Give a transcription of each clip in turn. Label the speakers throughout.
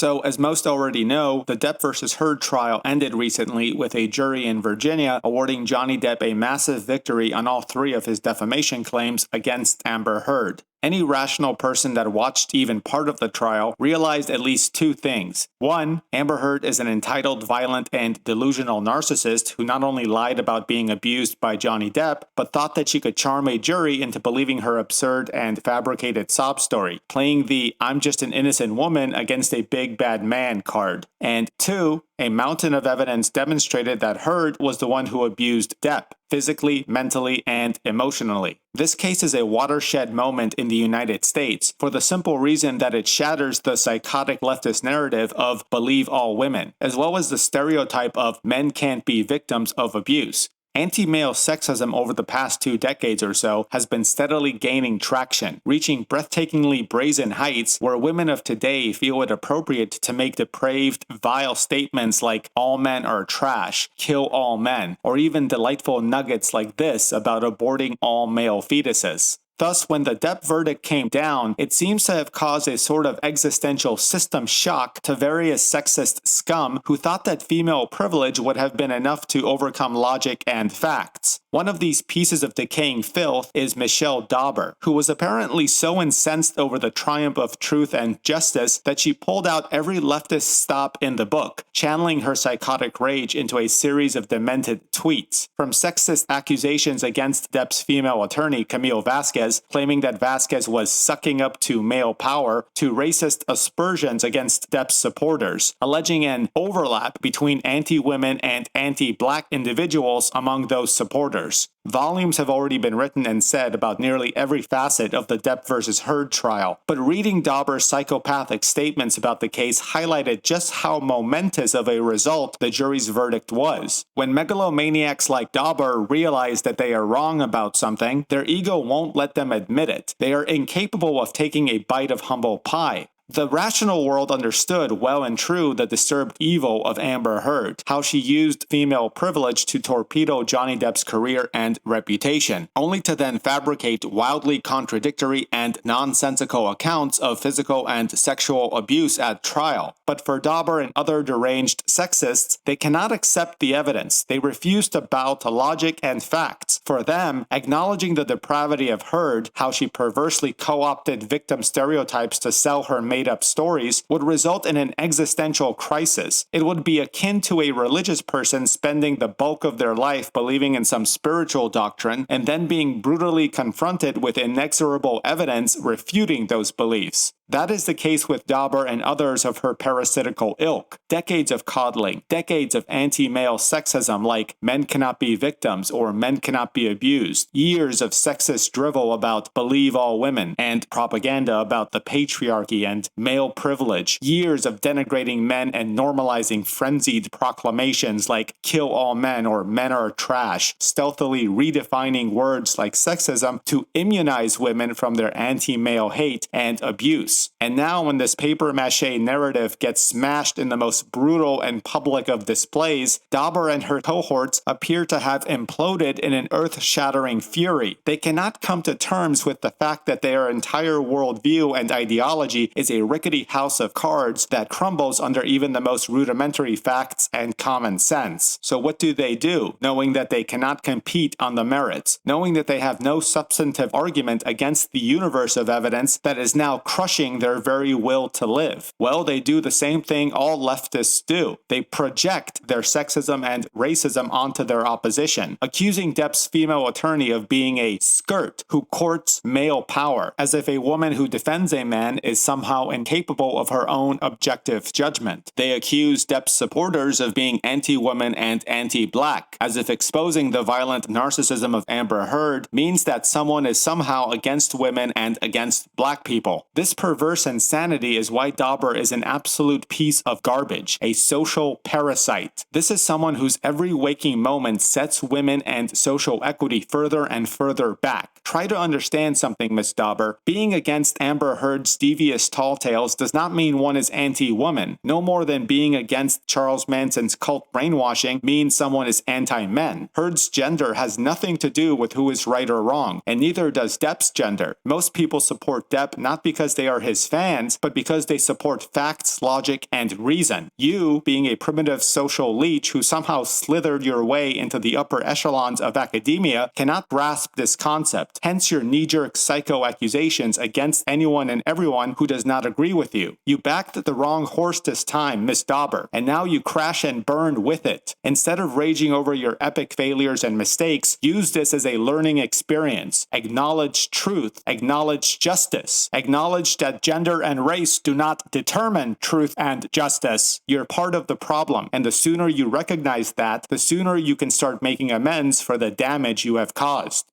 Speaker 1: So, as most already know, the Depp vs. Heard trial ended recently with a jury in Virginia awarding Johnny Depp a massive victory on all three of his defamation claims against Amber Heard. Any rational person that watched even part of the trial realized at least two things. One, Amber Heard is an entitled, violent, and delusional narcissist who not only lied about being abused by Johnny Depp, but thought that she could charm a jury into believing her absurd and fabricated sob story, playing the "I'm just an innocent woman" against a big bad man card. And two, a mountain of evidence demonstrated that Heard was the one who abused Depp, physically, mentally, and emotionally. This case is a watershed moment in the United States for the simple reason that it shatters the psychotic leftist narrative of believe all women, as well as the stereotype of men can't be victims of abuse. Anti-male sexism over the past 2 decades or so has been steadily gaining traction, reaching breathtakingly brazen heights where women of today feel it appropriate to make depraved, vile statements like all men are trash, kill all men, or even delightful nuggets like this about aborting all male fetuses. Thus, when the Depp verdict came down, it seems to have caused a sort of existential system shock to various sexist scum who thought that female privilege would have been enough to overcome logic and facts. One of these pieces of decaying filth is Michelle Dauber, who was apparently so incensed over the triumph of truth and justice that she pulled out every leftist stop in the book, channeling her psychotic rage into a series of demented tweets. From sexist accusations against Depp's female attorney, Camille Vasquez, claiming that Vasquez was sucking up to male power, to racist aspersions against Depp's supporters, alleging an overlap between anti-women and anti-black individuals among those supporters. Volumes have already been written and said about nearly every facet of the Depp vs. Heard trial, but reading Dauber's psychopathic statements about the case highlighted just how momentous of a result the jury's verdict was. When megalomaniacs like Dauber realize that they are wrong about something, their ego won't let them admit it. They are incapable of taking a bite of humble pie. The rational world understood well and true the disturbed evil of Amber Heard, how she used female privilege to torpedo Johnny Depp's career and reputation, only to then fabricate wildly contradictory and nonsensical accounts of physical and sexual abuse at trial. But for Dauber and other deranged sexists, they cannot accept the evidence. They refuse to bow to logic and facts. For them, acknowledging the depravity of Heard, how she perversely co-opted victim stereotypes to sell her made-up stories, would result in an existential crisis. It would be akin to a religious person spending the bulk of their life believing in some spiritual doctrine and then being brutally confronted with inexorable evidence refuting those beliefs. That is the case with Dauber and others of her parasitical ilk. Decades of coddling, decades of anti-male sexism like men cannot be victims or men cannot be abused, years of sexist drivel about believe all women, and propaganda about the patriarchy and male privilege, years of denigrating men and normalizing frenzied proclamations like kill all men or men are trash, stealthily redefining words like sexism to immunize women from their anti-male hate and abuse. And now when this papier-mâché narrative gets smashed in the most brutal and public of displays, Dauber and her cohorts appear to have imploded in an earth-shattering fury. They cannot come to terms with the fact that their entire worldview and ideology is a rickety house of cards that crumbles under even the most rudimentary facts and common sense. So what do? Knowing that they cannot compete on the merits, knowing that they have no substantive argument against the universe of evidence that is now crushing their very will to live. Well, they do the same thing all leftists do. They project their sexism and racism onto their opposition, accusing Depp's female attorney of being a skirt who courts male power, as if a woman who defends a man is somehow incapable of her own objective judgment. They accuse Depp's supporters of being anti-woman and anti-black, as if exposing the violent narcissism of Amber Heard means that someone is somehow against women and against black people. This perverse insanity is why Dauber is an absolute piece of garbage, a social parasite. This is someone whose every waking moment sets women and social equity further and further back. Try to understand something, Miss Dauber. Being against Amber Heard's devious tall tall tales does not mean one is anti-woman, no more than being against Charles Manson's cult brainwashing means someone is anti-men. Heard's gender has nothing to do with who is right or wrong, and neither does Depp's gender. Most people support Depp not because they are his fans, but because they support facts, logic, and reason. You, being a primitive social leech who somehow slithered your way into the upper echelons of academia, cannot grasp this concept. Hence your knee-jerk psycho accusations against anyone and everyone who does not agree with you. You backed the wrong horse this time, Miss Dauber, and now you crash and burn with it. Instead of raging over your epic failures and mistakes, use this as a learning experience. Acknowledge truth. Acknowledge justice. Acknowledge that gender and race do not determine truth and justice. You're part of the problem, and the sooner you recognize that, the sooner you can start making amends for the damage you have caused.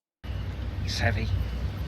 Speaker 2: It's heavy.